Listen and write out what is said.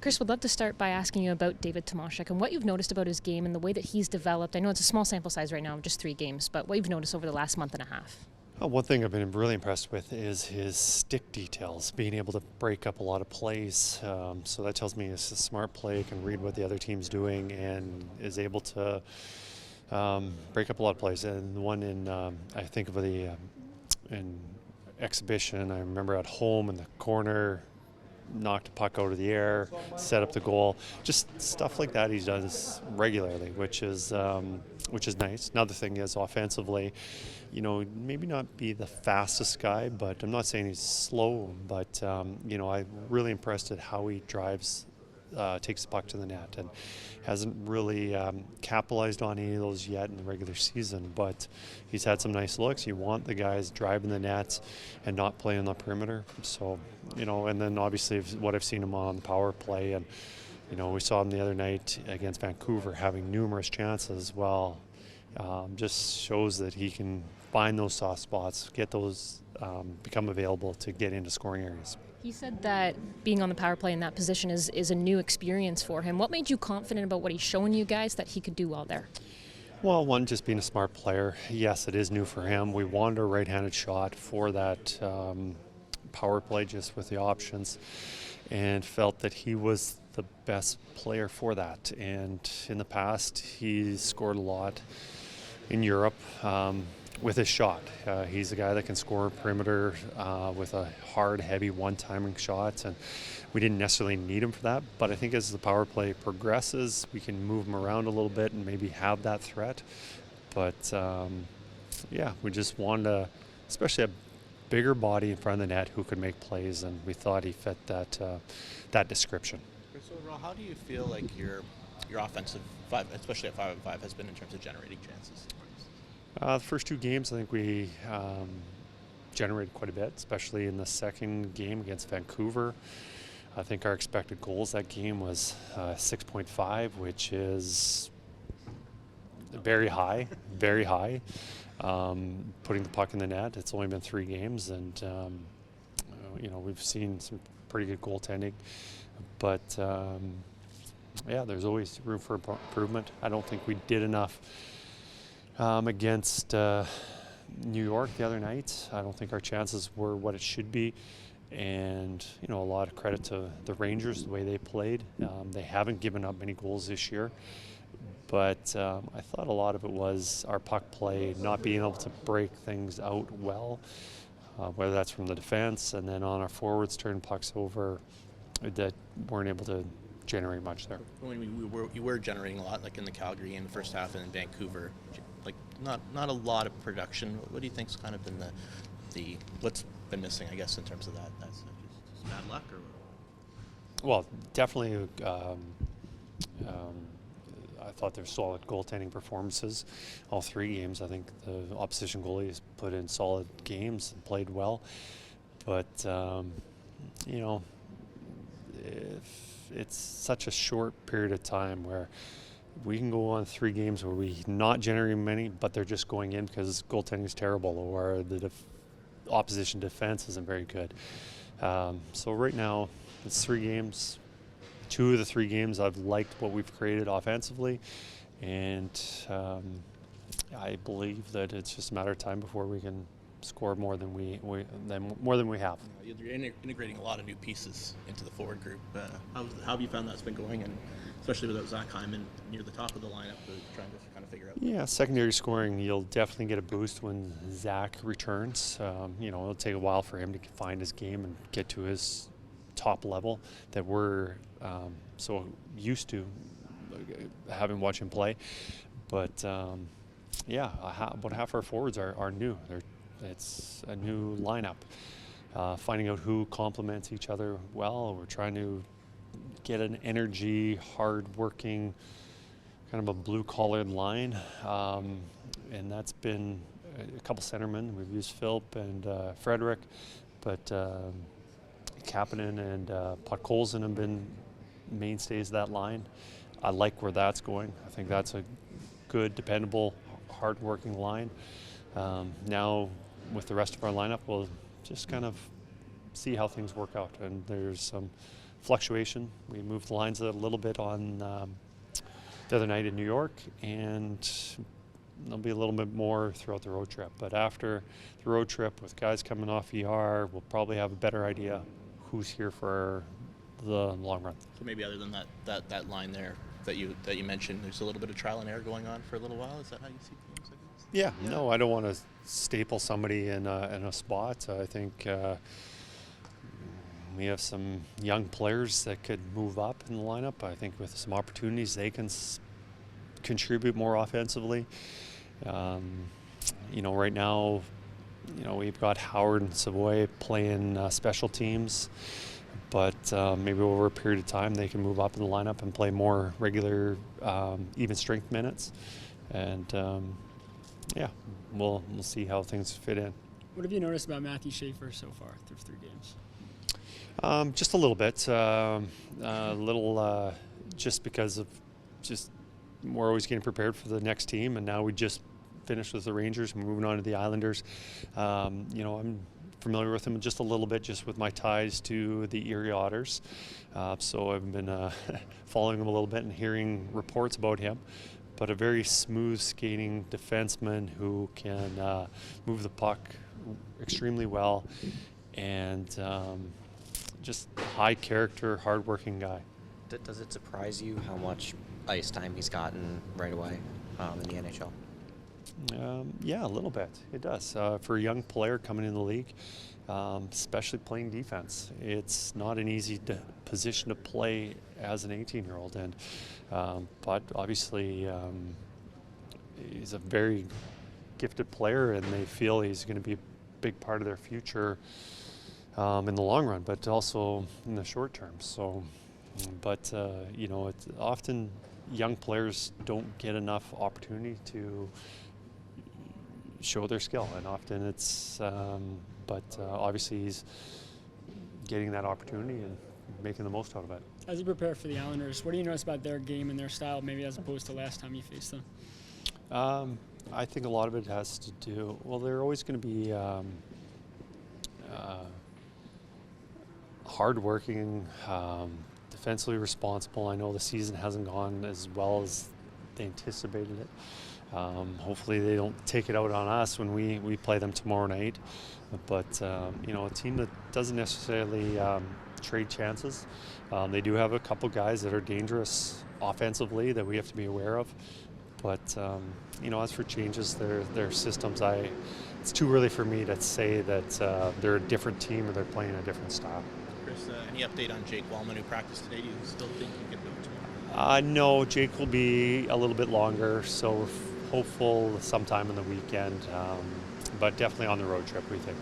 Kris, would love to start by asking you about David Tomashek and what you've noticed about his game and the way that he's developed. I know it's a small sample size right now, just 3 games, but what you've noticed over the last month and a half. One thing I've been really impressed with is his stick details, being able to break up a lot of plays. So that tells me he's a smart play, can read what the other team's doing, and is able to break up a lot of plays. And the one in, I think of the in exhibition, I remember at home in the corner, knocked a puck out of the air, set up the goal. Just stuff like that he does regularly, which is nice. Another thing is offensively, maybe not be the fastest guy, but I'm not saying he's slow, but I'm really impressed at how he drives, takes the puck to the net, and hasn't really capitalized on any of those yet in the regular season, but he's had some nice looks. You want the guys driving the nets and not playing the perimeter. So, and then obviously what I've seen him on the power play, and, we saw him the other night against Vancouver having numerous chances. Well, just shows that he can find those soft spots, get those, become available to get into scoring areas. He said that being on the power play in that position is a new experience for him. What made you confident about what he's showing you guys that he could do well there? Well, one, just being a smart player. Yes, it is new for him. We wanted a right-handed shot for that power play just with the options, and felt that he was the best player for that. And in the past, he scored a lot in Europe with his shot. He's a guy that can score perimeter with a hard, heavy one-timing shot, and we didn't necessarily need him for that. But I think as the power play progresses, we can move him around a little bit and maybe have that threat. But we just wanted especially a bigger body in front of the net who could make plays, and we thought he fit that description. So, overall, how do you feel like your offensive five, especially at 5-on-5, has been in terms of generating chances? The first 2 games, I think we generated quite a bit, especially in the second game against Vancouver. I think our expected goals that game was 6.5, which is very high, very high. Putting the puck in the net, it's only been 3 games, and we've seen some pretty good goaltending. But there's always room for improvement. I don't think we did enough against New York the other night. I don't think our chances were what it should be, and a lot of credit to the Rangers, the way they played. They haven't given up many goals this year, but I thought a lot of it was our puck play, not being able to break things out well, whether that's from the defense, and then on our forwards turn pucks over that weren't able to generate much there. When you were generating a lot, like in the Calgary game, the first half, and in Vancouver, like not a lot of production. What do you think's kind of been the what's been missing, I guess, in terms of that? That's just bad luck, or? Well, definitely. I thought there's solid goaltending performances. All 3 games, I think the opposition goalies put in solid games and played well. But if it's such a short period of time where we can go on 3 games where we not generating many, but they're just going in because goaltending is terrible, or the opposition defense isn't very good. So right now, it's 3 games. 2 of the 3 games I've liked what we've created offensively, and I believe that it's just a matter of time before we can score more than we have. You're integrating a lot of new pieces into the forward group. How have you found that's been going, and especially without Zach Hyman near the top of the lineup, trying to kind of figure out? Yeah, secondary scoring, you'll definitely get a boost when Zach returns. It'll take a while for him to find his game and get to his top level that we're so used to having watched him play. But about half our forwards are new. It's a new lineup. Finding out who complements each other well. We're trying to get an energy, hard-working, kind of a blue-collared line, and that's been a couple centermen. We've used Philp and Frederick, but Kapanen and Podkolzin have been mainstays of that line. I like where that's going. I think that's a good, dependable, hard-working line. Now, with the rest of our lineup, we'll just kind of see how things work out. And there's some fluctuation. We moved the lines a little bit on the other night in New York, and there'll be a little bit more throughout the road trip. But after the road trip, with guys coming off ER, we'll probably have a better idea who's here for the long run. So maybe other than that line there that you mentioned, there's a little bit of trial and error going on for a little while. Is that how you see things? I guess? Yeah. No, I don't want to staple somebody in a spot. I think we have some young players that could move up in the lineup. I think with some opportunities, they can contribute more offensively. Right now, we've got Howard and Savoy playing special teams, but maybe over a period of time they can move up in the lineup and play more regular, even strength minutes. And we'll see how things fit in. What have you noticed about Matthew Schaefer so far through 3 games? Just a little bit, just because of we're always getting prepared for the next team, and now we just finished with the Rangers. We're moving on to the Islanders. I'm familiar with him just a little bit, just with my ties to the Erie Otters. So I've been following him a little bit and hearing reports about him. But a very smooth skating defenseman who can move the puck extremely well, and just high character, hardworking guy. Does it surprise you how much ice time he's gotten right away in the NHL? Yeah, a little bit. It does. For a young player coming in the league, especially playing defense, it's not an easy position to play as an 18-year-old. And but obviously, he's a very gifted player, and they feel he's going to be a big part of their future in the long run, but also in the short term. So, it's often young players don't get enough opportunity to show their skill, and often it's obviously he's getting that opportunity and making the most out of it. As you prepare for the Islanders, what do you notice about their game and their style, maybe as opposed to last time you faced them? I think a lot of it has to do, they're always going to be hardworking, defensively responsible. I know the season hasn't gone as well as they anticipated it. Hopefully they don't take it out on us when we play them tomorrow night. But, a team that doesn't necessarily trade chances. They do have a couple guys that are dangerous offensively that we have to be aware of. But, as for changes, their systems, it's too early for me to say that they're a different team or they're playing a different style. Kris, any update on Jake Wallman, who practiced today? Do you still think he can go tomorrow? No, Jake will be a little bit longer, so we're hopeful sometime in the weekend, but definitely on the road trip, we think.